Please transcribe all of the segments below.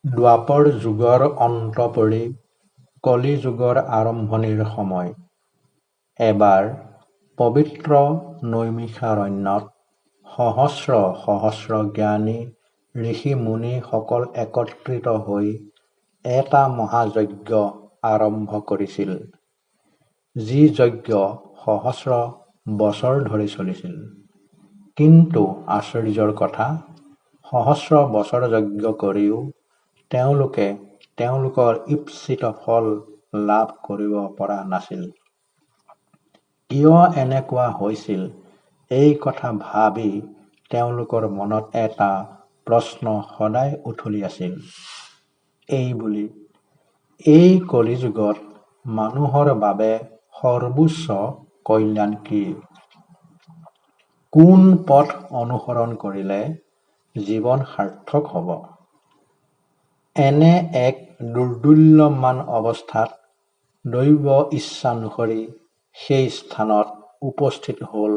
দ্বাপৰ যুগৰ অন্ত পৰি কলি যুগৰ আৰম্ভণিৰ সময়। এবাৰ পবিত্ৰ নৈমিষাৰণ্যত সহস্ৰ সহস্ৰ জ্ঞানী ঋষি মুনি সকল একত্ৰিত হৈ এটা মহাযজ্ঞ আৰম্ভ কৰিছিল, যি যজ্ঞ সহস্ৰ বছৰ ধৰি চলিছিল। কিন্তু আশ্চৰ্যৰ কথা, সহস্ৰ বছৰ যজ্ঞ কৰিও তেওঁলোকে তেওঁলোকৰ ইপ্সিত ফল লাভ কৰিব পৰা নাছিল। কিয় এনেকুৱা হৈছিল, এই কথা ভাবি তেওঁলোকৰ মনত এটা প্ৰশ্ন সদায় উঠলি আছিল। এইবুলি, এই কলিযুগত মানুহৰ বাবে সৰ্বোচ্চ কল্যাণ কি? কোন পথ অনুসৰণ কৰিলে জীৱন সাৰ্থক হ'ব? এনে এক দুৰ্দুল্যমান অৱস্থাত দৈৱ ইচ্ছানুসৰি সেই স্থানত উপস্থিত হ'ল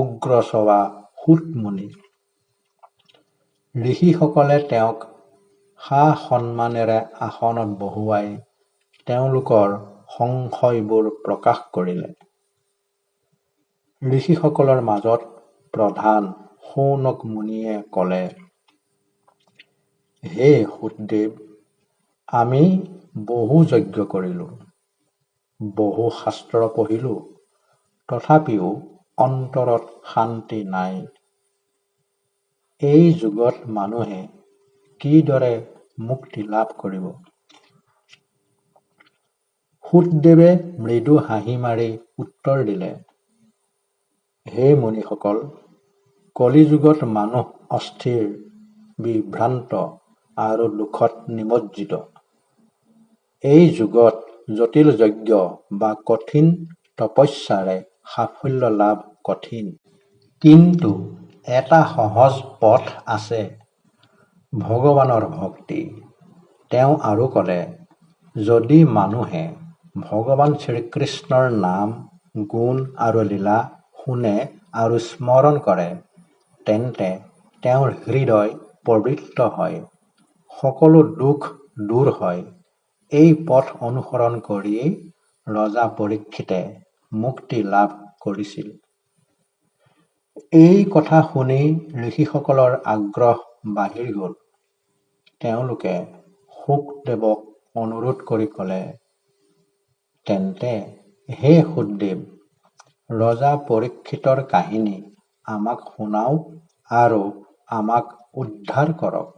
উগ্ৰস্বভা সূত মুনি। ঋষিসকলে তেওঁক সা-সন্মানেৰে আসনত বহুৱাই তেওঁলোকৰ সংশয়বোৰ প্ৰকাশ কৰিলে। ঋষিসকলৰ মাজত প্ৰধান সৌনক মুনিয়ে ক'লে, হে সূতদেৱ, আমি বহু যজ্ঞ কৰিলো, বহু শাস্ত্ৰ পঢ়িলো, তথাপিও অন্তৰত শান্তি নাই। এই যুগত মানুহে কিদৰে মুক্তি লাভ কৰিব? সূতদেৱে মৃদু হাঁহি মাৰি উত্তৰ দিলে, হে মুনিসকল, কলিযুগত মানুহ অস্থিৰ, বিভ্ৰান্ত আৰু দুখত নিমজ্জিত। এই যুগত জটিল যজ্ঞ বা কঠিন তপস্যাৰে সাফল্য লাভ কঠিন। কিন্তু এটা সহজ পথ আছে, ভগৱানৰ ভক্তি। তেওঁ আৰু ক'লে, যদি মানুহে ভগৱান শ্ৰীকৃষ্ণৰ নাম, গুণ আৰু লীলা শুনে আৰু স্মৰণ কৰে, তেন্তে তেওঁৰ হৃদয় পবিত্ৰ হয়, সকলো দুখ দূৰ হয়। এই পথ অনুসৰণ কৰিয়েই ৰজা পৰীক্ষিতে মুক্তি লাভ কৰিছিল। এই কথা শুনি ঋষিসকলৰ আগ্ৰহ বাঢ়ি গ'ল। তেওঁলোকে শুকদেৱক অনুৰোধ কৰি ক'লে, তেন্তে হে সূতদেৱ, ৰজা পৰীক্ষিতৰ কাহিনী আমাক শুনাওক আৰু আমাক উদ্ধাৰ কৰক।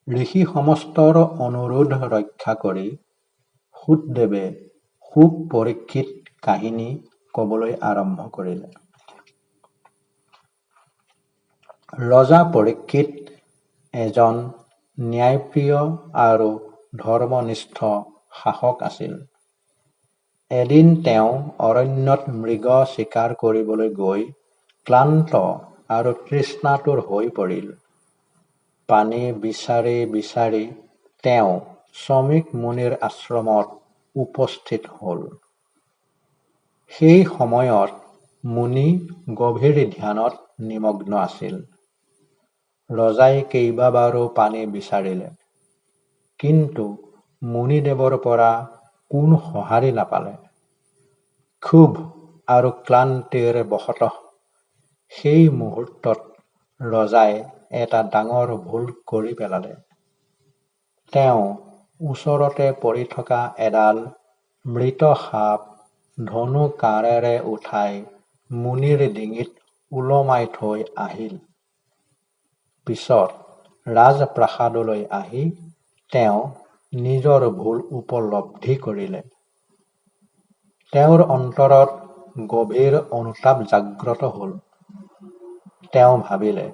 ঋষি সমস্তৰ অনুৰোধ ৰক্ষা কৰি সূতদেৱে শুক পৰীক্ষিত কাহিনী ক'বলৈ আৰম্ভ কৰিলে। ৰজা পৰীক্ষিত এজন ন্যায়প্ৰিয় আৰু ধৰ্মনিষ্ঠ শাসক আছিল। এদিন তেওঁ অৰণ্যত মৃগ চিকাৰ কৰিবলৈ গৈ ক্লান্ত আৰু তৃষ্ণাতুৰ হৈ পৰিল। পানী বিচাৰি বিচাৰি তেওঁ শমীক মুনিৰ আশ্ৰমত উপস্থিত হ'ল। সেই সময়ত মুনি গভীৰ ধ্যানত নিমগ্ন আছিল। ৰজাই কেইবাবাৰো পানী বিচাৰিলে, কিন্তু মুনিদেৱৰ পৰা কোনো সঁহাৰি নাপালে। ক্ষোভ আৰু ক্লান্তিৰ বশতঃ সেই মুহূৰ্তত ৰজাই এটা ডাঙৰ ভুল কৰি পেলালে। তেওঁ ওচৰতে পৰি থকা এডাল মৃত সাপ ধনু কাঁড়েৰে উঠাই মুনিৰ ডিঙিত ওলমাই থৈ আহিল। পিছত ৰাজপ্ৰাসাদলৈ আহি তেওঁ নিজৰ ভুল উপলব্ধি কৰিলে। তেওঁৰ অন্তৰত গভীৰ অনুতাপ জাগ্ৰত হ'ল। তেওঁ ভাবিলে,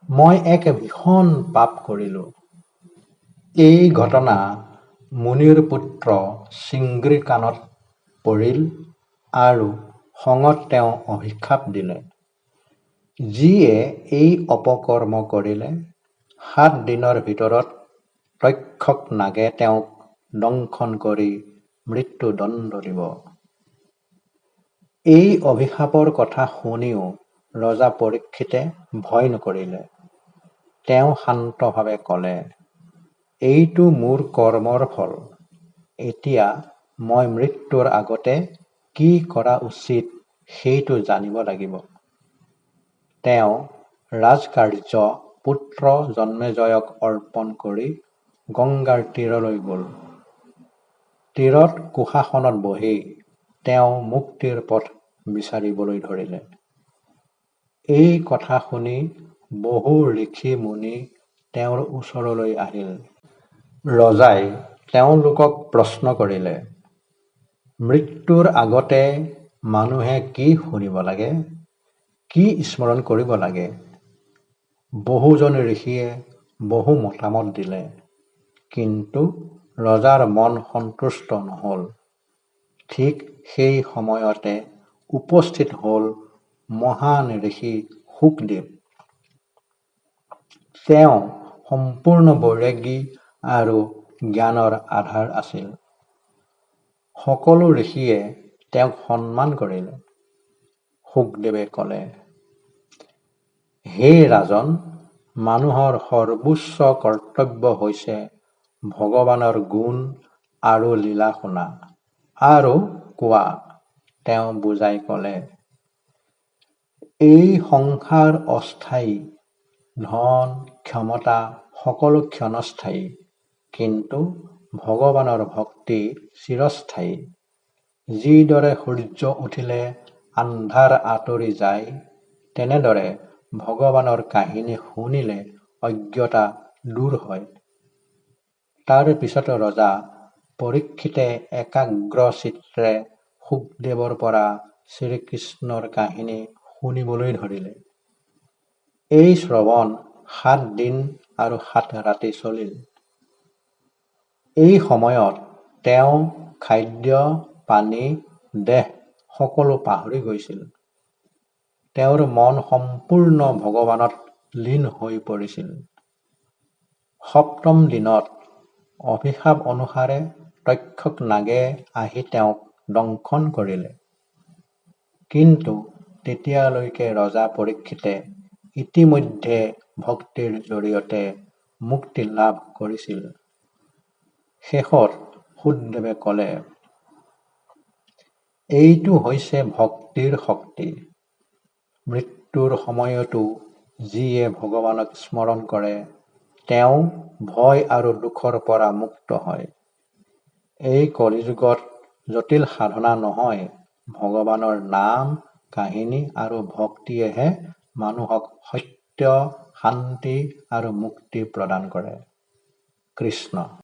মই এক ভীষণ পাপ কৰিলো। এই ঘটনা মুনিৰ পুত্ৰ চিংগীৰ কাণত পৰিল আৰু খঙত তেওঁ অভিশাপ দিলে। যিয়ে এই অপকৰ্ম কৰিলে, 7 দিনৰ ভিতৰত তক্ষক নাগে তেওঁক দংশন কৰি মৃত্যুদণ্ড দিব। এই অভিশাপৰ কথা শুনিও ৰজা পৰীক্ষিতে ভয় নকৰিলে। তেওঁ শান্তভাৱে ক'লে, এইটো মোৰ কৰ্মৰ ফল। এতিয়া মই মৃত্যুৰ আগতে কি কৰা উচিত সেইটো জানিব লাগিব। তেওঁ ৰাজকাৰ্য পুত্ৰ জন্মেজয়ক অৰ্পণ কৰি গংগাৰ তীৰলৈ গ'ল। তীৰত কুশাসনত বহি তেওঁ মুক্তিৰ পথ বিচাৰিবলৈ ধৰিলে। এই কথা শুনি বহু ঋষি মুনি তেওঁৰ ওচৰলৈ আহিল। ৰজাই তেওঁলোকক প্ৰশ্ন কৰিলে, মৃত্যুৰ আগতে মানুহে কি শুনিব লাগে, কি স্মৰণ কৰিব লাগে? বহুজন ঋষিয়ে বহু মতামত দিলে, কিন্তু ৰজাৰ মন সন্তুষ্ট নহ'ল। ঠিক সেই সময়তে উপস্থিত হ'ল মহান ঋষি শুকদেৱ। তেওঁ সম্পূৰ্ণ বৈৰাগী আৰু জ্ঞানৰ আধাৰ আছিল। সকলো ঋষিয়ে তেওঁক সন্মান কৰিলে। শুকদেৱে ক'লে, হে ৰাজন, মানুহৰ সৰ্বোচ্চ কৰ্তব্য হৈছে ভগৱানৰ গুণ আৰু লীলা শুনা আৰু কোৱা। তেওঁ বুজাই ক'লে, এই সংসাৰ অস্থায়ী, ধন ক্ষমতা সকলো ক্ষণস্থায়ী, কিন্তু ভগৱানৰ ভক্তি চিৰস্থায়ী। যিদৰে সূৰ্য উঠিলে আন্ধাৰ আঁতৰি যায়, তেনেদৰে ভগৱানৰ কাহিনী শুনিলে অজ্ঞতা দূৰ হয়। তাৰ পিছত ৰজা পৰীক্ষিতে একাগ্ৰ চিত্ৰে শুকদেৱৰ পৰা শ্ৰীকৃষ্ণৰ কাহিনী শুনিবলৈ ধৰিলে। এই শ্ৰৱণ 7 দিন আৰু 7 ৰাতি চলিল। এই সময়ত তেওঁ খাদ্য, পানী, দেহ সকলো পাহৰি গৈছিল। তেওঁৰ মন সম্পূৰ্ণ ভগৱানত লীন হৈ পৰিছিল। 7ম দিনত অভিশাপ অনুসাৰে তক্ষক নাগে আহি তেওঁক দংশন কৰিলে। কিন্তু তেতিয়ালৈকে ৰজা পৰীক্ষিতে ইতিমধ্যে ভক্তিৰ জৰিয়তে মুক্তি লাভ কৰিছিল। শেষত শুকদেৱে ক'লে, এইটো হৈছে ভক্তিৰ শক্তি। মৃত্যুৰ সময়তো যিয়ে ভগৱানক স্মৰণ কৰে, তেওঁ ভয় আৰু দুখৰ পৰা মুক্ত হয়। এই কলিযুগত জটিল সাধনা নহয়, ভগৱানৰ নাম, কাহিনী আৰু ভক্তিয়েহে মানুহক সত্য, শান্তি আৰু মুক্তি প্ৰদান কৰে। কৃষ্ণ।